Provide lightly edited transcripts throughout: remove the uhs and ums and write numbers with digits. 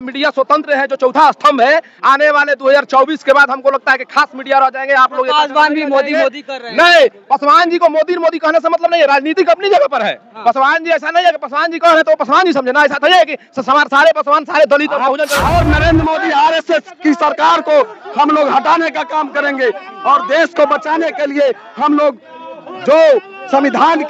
Media स्वतंत्र है, जो चौथा स्तंभ है, आने वाले 2024 के बाद हमको लगता है कि खास मीडिया रह जाएंगे। आप लोग पासवान भी मोदी मोदी कर रहे हैं। नहीं, पासवान जी को मोदी मोदी कहने से मतलब नहीं है, राजनीतिक अपनी जगह पर है। पासवान जी ऐसा नहीं है कि पासवान जी कहे तो पासवान जी समझे ना, ऐसा नहीं है कि सारे पासवान सारे दलित और नरेंद्र मोदी आरएसएस की सरकार को हम लोग हटाने का काम करेंगे और देश को बचाने के लिए हम लोग जो संविधान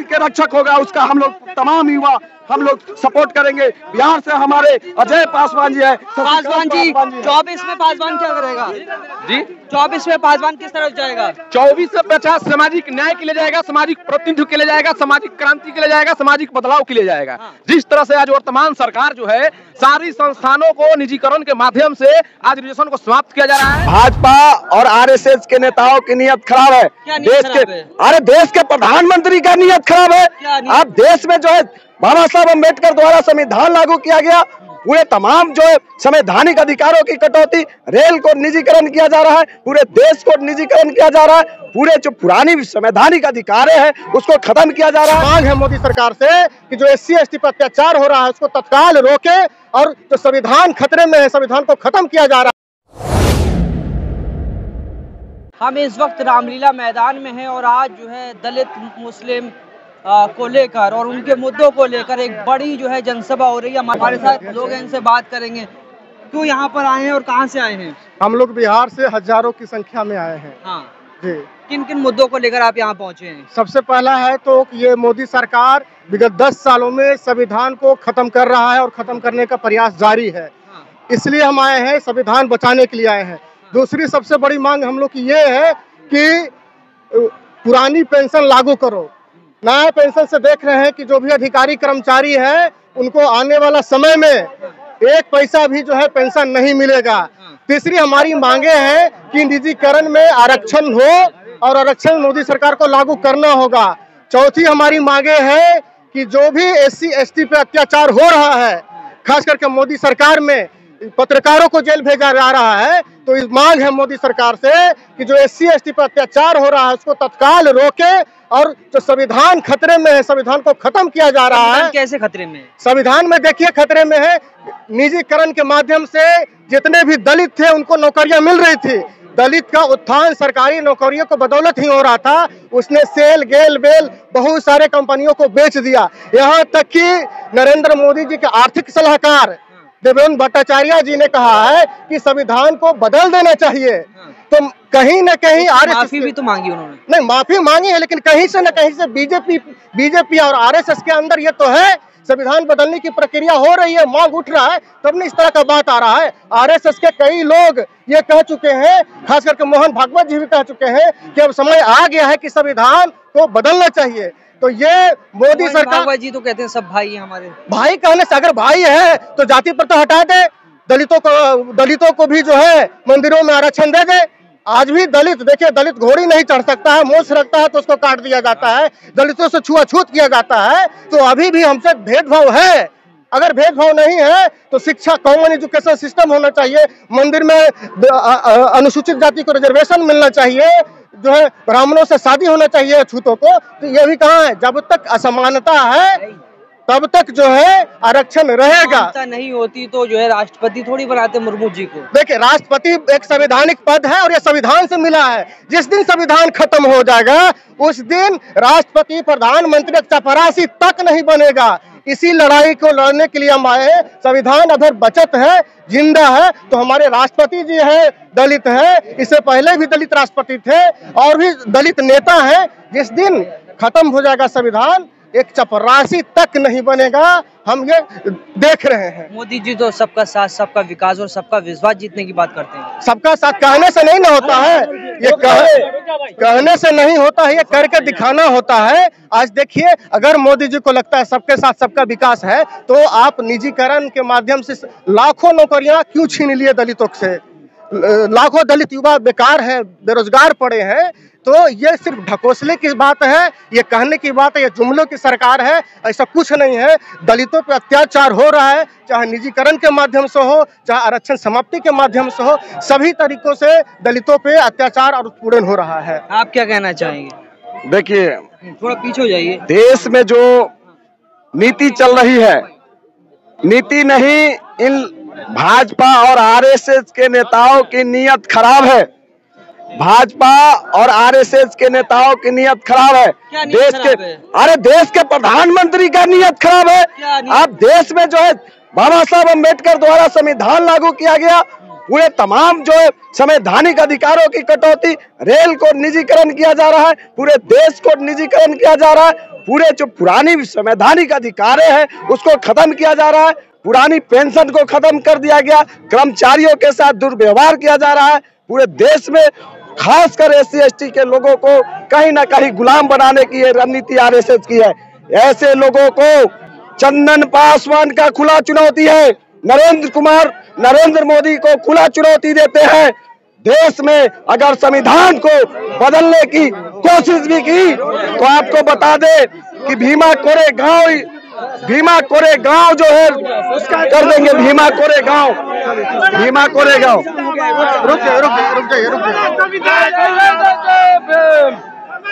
के रक्षक होगा उसका हम लोग तमाम युवा हम लोग सपोर्ट करेंगे। बिहार से हमारे अजय पासवान जी है। पासवान जी 24 में पासवान क्या करेगा जी? 24 में पासवान किस तरफ जाएगा? 24 से 50 सामाजिक न्याय के लिए जाएगा, सामाजिक प्रतिनिधित्व के लिए जाएगा, सामाजिक क्रांति के लिए जाएगा, सामाजिक बदलाव के लिए जाएगा। जिस तरह से आज वर्तमान सरकार जो है सारी संस्थानों को निजीकरण के माध्यम से आज रिजर्वेशन को समाप्त किया जा रहा है। भाजपा और आरएसएस के नेताओं की नीयत खराब है। देश के प्रधानमंत्री का नीयत खराब है। अब देश में जो है बाबा साहब अम्बेडकर द्वारा संविधान लागू किया गया, पूरे तमाम जो है संवैधानिक अधिकारों की कटौती, रेल को निजीकरण किया जा रहा है, पूरे देश को निजीकरण किया जा रहा है, पूरे जो पुरानी संवैधानिक अधिकार है उसको खत्म किया जा रहा है। मांग है मोदी सरकार से कि जो SC/ST पर अत्याचार हो रहा है उसको तत्काल रोके और जो संविधान खतरे में है संविधान को खत्म किया जा रहा है। हम इस वक्त रामलीला मैदान में हैं और आज जो है दलित मुस्लिम को लेकर और उनके मुद्दों को लेकर एक बड़ी जो है जनसभा हो रही है। हमारे साथ लोग हैं, इनसे बात करेंगे। क्यों यहाँ पर आए हैं और कहाँ से आए हैं? हम लोग बिहार से हजारों की संख्या में आए हैं। हाँ जी। किन किन मुद्दों को लेकर आप यहाँ पहुँचे हैं? सबसे पहला है तो ये मोदी सरकार विगत 10 सालों में संविधान को खत्म कर रहा है और खत्म करने का प्रयास जारी है। इसलिए हम आए हैं, संविधान बचाने के लिए आए हैं। दूसरी सबसे बड़ी मांग हम लोग की ये है कि पुरानी पेंशन लागू करो। नया पेंशन से देख रहे हैं कि जो भी अधिकारी कर्मचारी है उनको आने वाला समय में 1 पैसा भी जो है पेंशन नहीं मिलेगा। तीसरी हमारी मांगे हैं कि निजीकरण में आरक्षण हो और आरक्षण मोदी सरकार को लागू करना होगा। चौथी हमारी मांगे है कि जो भी SC/ST पे अत्याचार हो रहा है, खास करके मोदी सरकार में पत्रकारों को जेल भेजा जा रहा है, तो इस मांग है मोदी सरकार से कि जो SC/ST पर अत्याचार हो रहा है उसको तत्काल रोके और जो संविधान खतरे में है संविधान को खत्म किया जा रहा है। कैसे खतरे में? संविधान में देखिए खतरे में है, निजीकरण के माध्यम से जितने भी दलित थे उनको नौकरियां मिल रही थी। दलित का उत्थान सरकारी नौकरियों को बदौलत ही हो रहा था। उसने सेल गेल बेल बहुत सारे कंपनियों को बेच दिया। यहाँ तक कि नरेंद्र मोदी जी के आर्थिक सलाहकार देवेंद्र भट्टाचार्य जी ने कहा है कि संविधान को बदल देना चाहिए। तो कहीं न कहीं माफी भी तो मांगी उन्होंने। नहीं, माफी मांगी है, लेकिन कहीं से न कहीं से बीजेपी और आरएसएस के अंदर ये तो है संविधान बदलने की प्रक्रिया हो रही है, मांग उठ रहा है, तब न इस तरह का बात आ रहा है। आरएसएस के कई लोग ये कह चुके हैं, खास करके मोहन भागवत जी भी कह चुके हैं कि अब समय आ गया है कि संविधान को बदलना चाहिए। तो ये मोदी सरकार जी तो कहते हैं सब भाई हैं हमारे। भाई कहने से अगर भाई है तो जाति पर तो हटा दे, दलितों को भी जो है मंदिरों में आरक्षण दे दे। आज भी दलित देखिए, दलित घोड़ी नहीं चढ़ सकता है, मूंछ रखता है तो उसको काट दिया जाता है, दलितों से छुआछूत किया जाता है। तो अभी भी हमसे भेदभाव है। अगर भेदभाव नहीं है तो शिक्षा, कॉमन एजुकेशन सिस्टम होना चाहिए, मंदिर में अनुसूचित जाति को रिजर्वेशन मिलना चाहिए, जो है ब्राह्मणों से शादी होना चाहिए अछूतों को। तो ये भी कहाँ है? जब तक असमानता है तब तक जो है आरक्षण रहेगा। नहीं होती तो जो है राष्ट्रपति थोड़ी बनाते मुर्मू जी को। देखिए, राष्ट्रपति एक संवैधानिक पद है और ये संविधान से मिला है। जिस दिन संविधान खत्म हो जाएगा उस दिन राष्ट्रपति प्रधानमंत्री चपरासी तक नहीं बनेगा। इसी लड़ाई को लड़ने के लिए हम आए हैं। संविधान अगर बचत है, जिंदा है, तो हमारे राष्ट्रपति जी है, दलित है, इससे पहले भी दलित राष्ट्रपति थे और भी दलित नेता हैं। जिस दिन खत्म हो जाएगा संविधान, एक चपरासी तक नहीं बनेगा। हम ये देख रहे हैं। मोदी जी तो सबका साथ, सबका विकास और सबका विश्वास जीतने की बात करते हैं। सबका साथ कहने से नहीं ना होता है, ये कहने से नहीं होता है, ये करके दिखाना होता है। आज देखिए, अगर मोदी जी को लगता है सबके साथ सबका विकास है, तो आप निजीकरण के माध्यम से लाखों नौकरियां क्यों छीन लिए दलितों से? लाखों दलित युवा बेकार हैं, बेरोजगार पड़े हैं। तो ये सिर्फ ढकोसले की बात है, ये कहने की बात है, ये जुमलों की सरकार है, ऐसा कुछ नहीं है। दलितों पे अत्याचार हो रहा है, चाहे निजीकरण के माध्यम से हो, चाहे आरक्षण समाप्ति के माध्यम से हो, सभी तरीकों से दलितों पे अत्याचार और उत्पीड़न हो रहा है। आप क्या कहना चाहेंगे? देखिए, थोड़ा पीछे हो जाइए। देश में जो नीति चल रही है नीति नहीं, इन भाजपा और आरएसएस के नेताओं की नीयत खराब है। भाजपा और आरएसएस के नेताओं की नीयत खराब है। अरे देश के प्रधानमंत्री का नीयत खराब है। अब देश में जो है बाबा साहब अम्बेडकर द्वारा संविधान लागू किया गया, पूरे तमाम जो है संवैधानिक अधिकारों की कटौती, रेल को निजीकरण किया जा रहा है, पूरे देश को निजीकरण किया जा रहा है, पूरे जो पुरानी संवैधानिक अधिकार है उसको खत्म किया जा रहा है, पुरानी पेंशन को खत्म कर दिया गया, कर्मचारियों के साथ दुर्व्यवहार किया जा रहा है, पूरे देश में खासकर SC/ST के लोगों को कहीं ना कहीं गुलाम बनाने की रणनीति आरएसएस की है। ऐसे लोगों को चंदन पासवान का खुला चुनौती है। नरेंद्र मोदी को खुला चुनौती देते हैं। देश में अगर संविधान को बदलने की कोशिश भी की तो आपको बता दे कि भीमा कोरेगांव जो है कर देंगे। भीमा कोरेगांव रुक जाइए।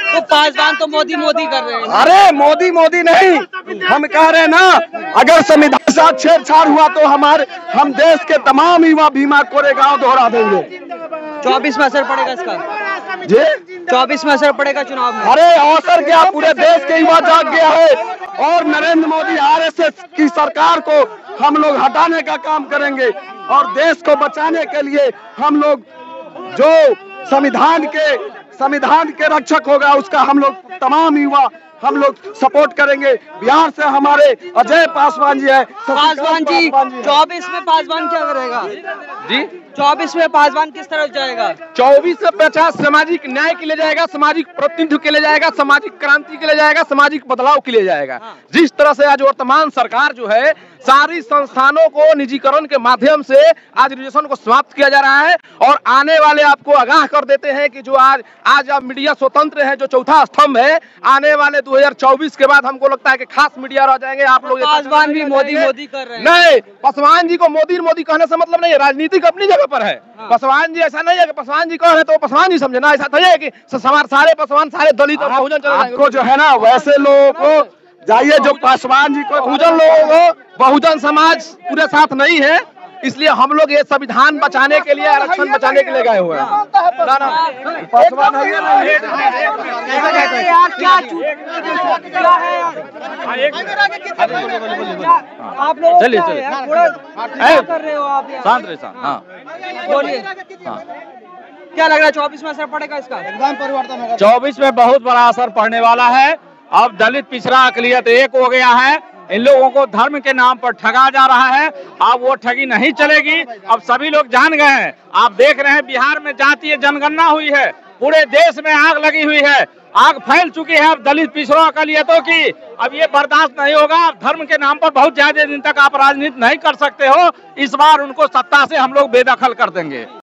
तो पासवान तो मोदी कर रहे हैं। अरे मोदी नहीं, हम कह रहे हैं ना, अगर संविधान के साथ छेड़छाड़ हुआ तो हम देश के तमाम युवा भीमा कोरेगांव दोहरा देंगे। 24 में असर पड़ेगा इसका जी, 24 में असर पड़ेगा चुनाव में। अरे अवसर क्या, पूरे देश के युवा जाग गया है और नरेंद्र मोदी आरएसएस की सरकार को हम लोग हटाने का काम करेंगे और देश को बचाने के लिए हम लोग जो संविधान के रक्षक होगा उसका हम लोग तमाम युवा हम लोग सपोर्ट करेंगे। बिहार से हमारे अजय पासवान जी है। पासवान जी 24 में पासवान क्या करेगा जी? 24 में पासवान किस तरफ जाएगा? 24 से 50 सामाजिक न्याय के लिए जाएगा, सामाजिक प्रतिनिधित्व के लिए जाएगा, सामाजिक क्रांति के लिए जाएगा, सामाजिक बदलाव के लिए जाएगा। जिस तरह से आज वर्तमान सरकार जो है सारी संस्थानों को निजीकरण के माध्यम से आज रिजर्वेशन को समाप्त किया जा रहा है और आने वाले आपको आगाह कर देते हैं कि जो आज आप मीडिया स्वतंत्र है, जो चौथा स्तंभ है, आने वाले 2024 के बाद हमको लगता है कि खास मीडिया रह जाएंगे। आप लोग पासवान भी मोदी कर रहे हैं। नहीं, पासवान जी को मोदी कहने से मतलब नहीं है, राजनीतिक अपनी जगह पर है। पासवान जी ऐसा नहीं है कि पासवान जी कह रहे तो पासवान जी समझे ना, ऐसा नहीं है कि सारे पासवान सारे दलित और बहुजन चले जाएंगे। आपको जो है ना वैसे लोगों को जाइए जो पासवान जी को बहुजन लोगों को बहुजन समाज पूरे साथ नहीं है, इसलिए हम लोग ये संविधान बचाने के लिए, आरक्षण बचाने के लिए गए हुए हैं। पासवान है आप लोग चलिए कर रहे हो आप? शांत रहे। हाँ बोलिए, क्या लग रहा है 24 में असर पड़ेगा इसका? एकदम परिवर्तन होगा। 24 में बहुत बड़ा असर पड़ने वाला है। अब दलित पिछड़ा अकलियत एक हो गया है। इन लोगों को धर्म के नाम पर ठगा जा रहा है। अब वो ठगी नहीं चलेगी। अब सभी लोग जान गए हैं। आप देख रहे हैं बिहार में जातीय जनगणना हुई है, पूरे देश में आग लगी हुई है, आग फैल चुकी है अब दलित पिछड़ों अकलियतों की। अब ये बर्दाश्त नहीं होगा। अब धर्म के नाम पर बहुत ज्यादा दिन तक आप राजनीति नहीं कर सकते हो। इस बार उनको सत्ता से हम लोग बेदखल कर देंगे।